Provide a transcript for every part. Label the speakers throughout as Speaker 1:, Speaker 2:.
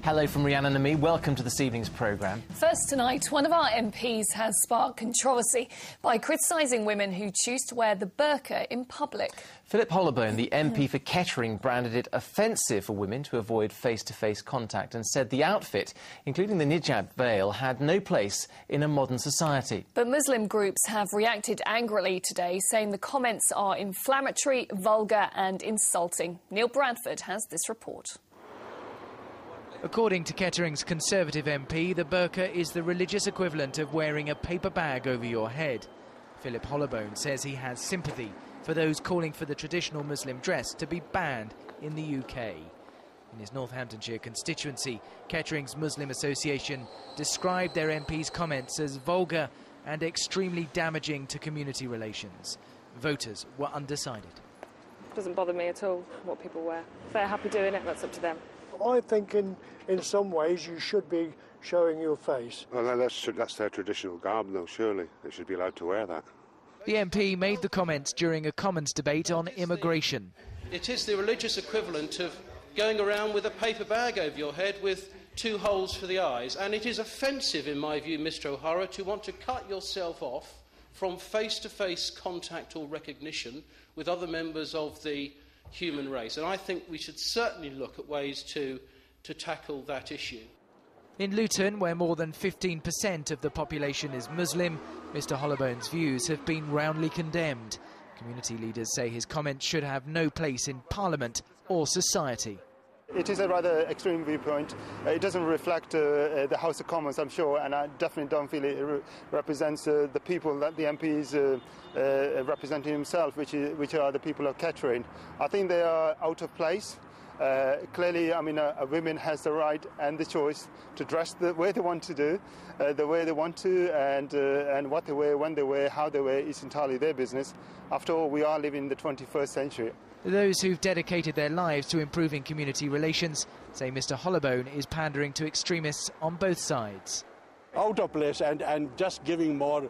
Speaker 1: Hello from Rhiannon and me. Welcome to this evening's programme.
Speaker 2: First tonight, one of our MPs has sparked controversy by criticising women who choose to wear the burqa in public.
Speaker 1: Philip Hollobone, the MP for Kettering, branded it offensive for women to avoid face-to-face contact and said the outfit, including the hijab veil, had no place in a modern society.
Speaker 2: But Muslim groups have reacted angrily today, saying the comments are inflammatory, vulgar and insulting. Neil Bradford has this report.
Speaker 3: According to Kettering's Conservative MP, the burqa is the religious equivalent of wearing a paper bag over your head. Philip Hollobone says he has sympathy for those calling for the traditional Muslim dress to be banned in the UK. In his Northamptonshire constituency, Kettering's Muslim Association described their MP's comments as vulgar and extremely damaging to community relations. Voters were undecided.
Speaker 4: It doesn't bother me at all what people wear. If they're happy doing it, that's up to them.
Speaker 5: I think in some ways you should be showing your face.
Speaker 6: Well, that's their traditional garb, though, surely. They should be allowed to wear that.
Speaker 3: The MP made the comments during a Commons debate on immigration.
Speaker 7: It is the religious equivalent of going around with a paper bag over your head with 2 holes for the eyes. And it is offensive, in my view, Mr O'Hara, to want to cut yourself off from face-to-face contact or recognition with other members of the human race. And I think we should certainly look at ways to tackle that issue.
Speaker 3: In Luton, where more than 15% of the population is Muslim, Mr Hollobone's views have been roundly condemned. Community leaders say his comments should have no place in Parliament or society.
Speaker 8: It is a rather extreme viewpoint. It doesn't reflect the House of Commons, I'm sure, and I definitely don't feel it represents the people that the MP is representing himself, which are the people of Kettering. I think they are out of place. Clearly, I mean, a woman has the right and the choice to dress the way they want to do, the way they want to, and what they wear, when they wear, how they wear is entirely their business. After all, we are living in the 21st century.
Speaker 3: Those who've dedicated their lives to improving community relations say Mr Hollobone is pandering to extremists on both sides.
Speaker 9: Out of place and just giving more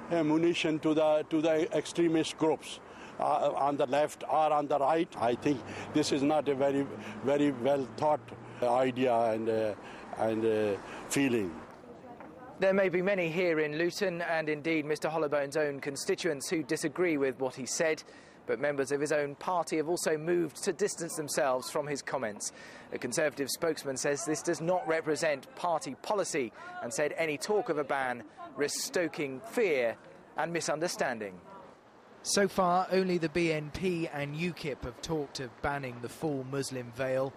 Speaker 9: ammunition to the extremist groups on the left or on the right. I think this is not a very well thought idea and feeling.
Speaker 3: There may be many here in Luton and indeed Mr Hollobone's own constituents who disagree with what he said. But members of his own party have also moved to distance themselves from his comments. A Conservative spokesman says this does not represent party policy and said any talk of a ban risks stoking fear and misunderstanding. So far, only the BNP and UKIP have talked of banning the full Muslim veil.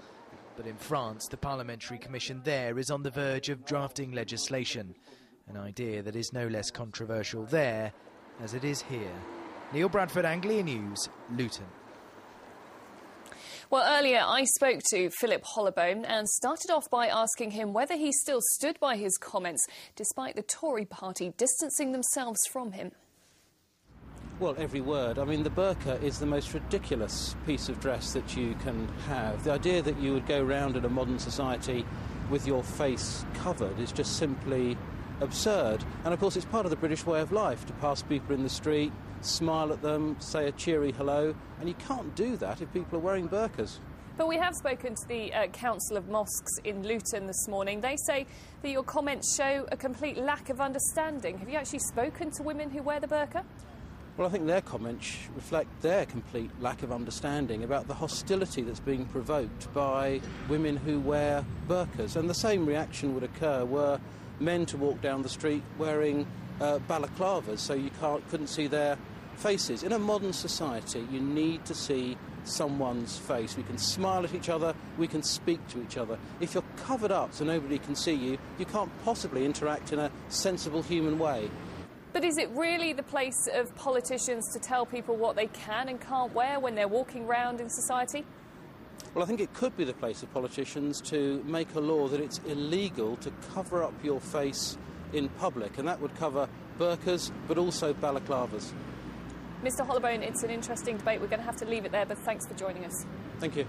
Speaker 3: But in France, the Parliamentary Commission there is on the verge of drafting legislation, an idea that is no less controversial there as it is here. Neil Bradford, Anglia News, Luton.
Speaker 2: Well, earlier I spoke to Philip Hollobone and started off by asking him whether he still stood by his comments, despite the Tory party distancing themselves from him.
Speaker 7: Well, every word. I mean, the burqa is the most ridiculous piece of dress that you can have. The idea that you would go round in a modern society with your face covered is just simply absurd. And of course it's part of the British way of life to pass people in the street, smile at them, say a cheery hello, and you can't do that if people are wearing burqas.
Speaker 2: But we have spoken to the Council of Mosques in Luton this morning. They say that your comments show a complete lack of understanding. Have you actually spoken to women who wear the burqa?
Speaker 7: Well, I think their comments reflect their complete lack of understanding about the hostility that's being provoked by women who wear burqas. And the same reaction would occur were men to walk down the street wearing balaclavas, so you couldn't see their faces. In a modern society, you need to see someone's face. We can smile at each other, we can speak to each other. If you're covered up so nobody can see you, you can't possibly interact in a sensible human way.
Speaker 2: But is it really the place of politicians to tell people what they can and can't wear when they're walking around in society?
Speaker 7: Well, I think it could be the place of politicians to make a law that it's illegal to cover up your face in public, and that would cover burqas but also balaclavas.
Speaker 2: Mr Hollobone, it's an interesting debate. We're going to have to leave it there, but thanks for joining us.
Speaker 7: Thank you.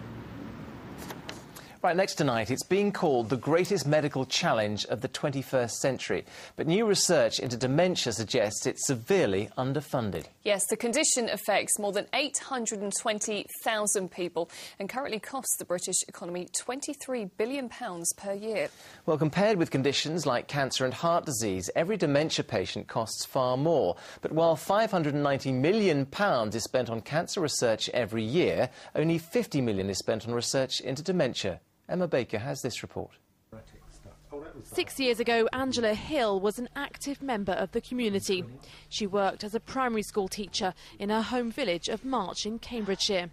Speaker 1: Right, next tonight, it's being called the greatest medical challenge of the 21st century. But new research into dementia suggests it's severely underfunded.
Speaker 2: Yes, the condition affects more than 820,000 people and currently costs the British economy £23 billion per year.
Speaker 1: Well, compared with conditions like cancer and heart disease, every dementia patient costs far more. But while £590 million is spent on cancer research every year, only £50 million is spent on research into dementia. Emma Baker has this report.
Speaker 10: 6 years ago, Angela Hill was an active member of the community. She worked as a primary school teacher in her home village of March in Cambridgeshire.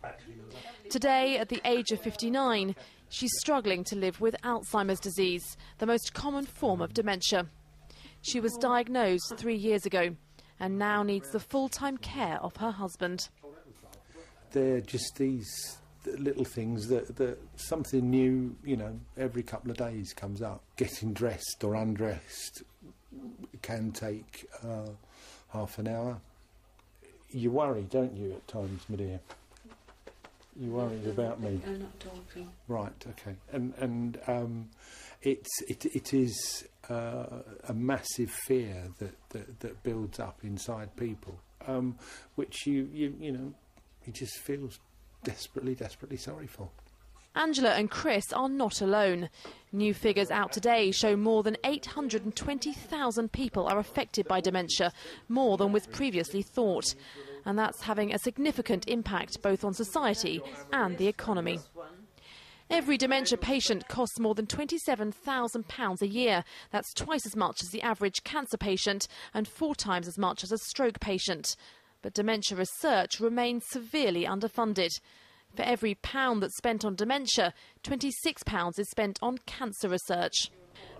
Speaker 10: Today, at the age of 59, she's struggling to live with Alzheimer's disease, the most common form of dementia. She was diagnosed 3 years ago and now needs the full-time care of her husband.
Speaker 11: They're just these little things that something new, you know, every couple of days comes up. Getting dressed or undressed can take half an hour. You worry, don't you, at times, my dear? You worry about me?
Speaker 12: I'm not talking.
Speaker 11: Right, OK. And it is a massive fear that builds up inside people, which you know, he just feels desperately sorry for.
Speaker 10: Angela and Chris are not alone. New figures out today show more than 820,000 people are affected by dementia, more than was previously thought. And that's having a significant impact both on society and the economy. Every dementia patient costs more than £27,000 a year. That's twice as much as the average cancer patient and 4 times as much as a stroke patient. But dementia research remains severely underfunded. For every £1 that's spent on dementia, £26 is spent on cancer research.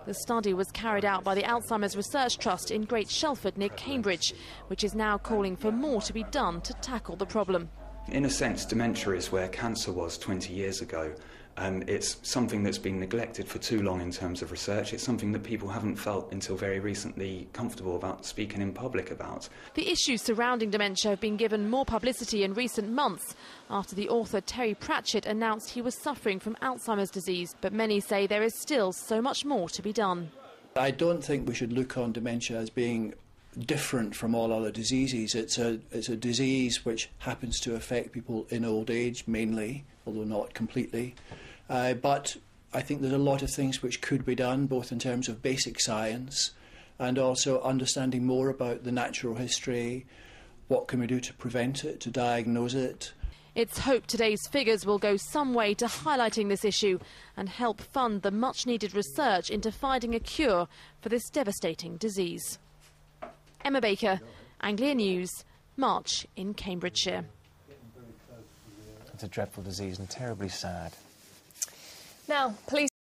Speaker 10: The study was carried out by the Alzheimer's Research Trust in Great Shelford near Cambridge, which is now calling for more to be done to tackle the problem.
Speaker 13: In a sense, dementia is where cancer was 20 years ago. It's something that's been neglected for too long in terms of research. It's something that people haven't felt until very recently comfortable about speaking in public about.
Speaker 10: The issues surrounding dementia have been given more publicity in recent months after the author Terry Pratchett announced he was suffering from Alzheimer's disease. But many say there is still so much more to be done.
Speaker 14: I don't think we should look on dementia as being different from all other diseases. It's a disease which happens to affect people in old age mainly, although not completely. But I think there's a lot of things which could be done, both in terms of basic science and also understanding more about the natural history, what can we do to prevent it, to diagnose it.
Speaker 10: It's hoped today's figures will go some way to highlighting this issue and help fund the much-needed research into finding a cure for this devastating disease. Emma Baker, Anglia News, March in Cambridgeshire.
Speaker 1: It's a dreadful disease and terribly sad.
Speaker 2: Now, police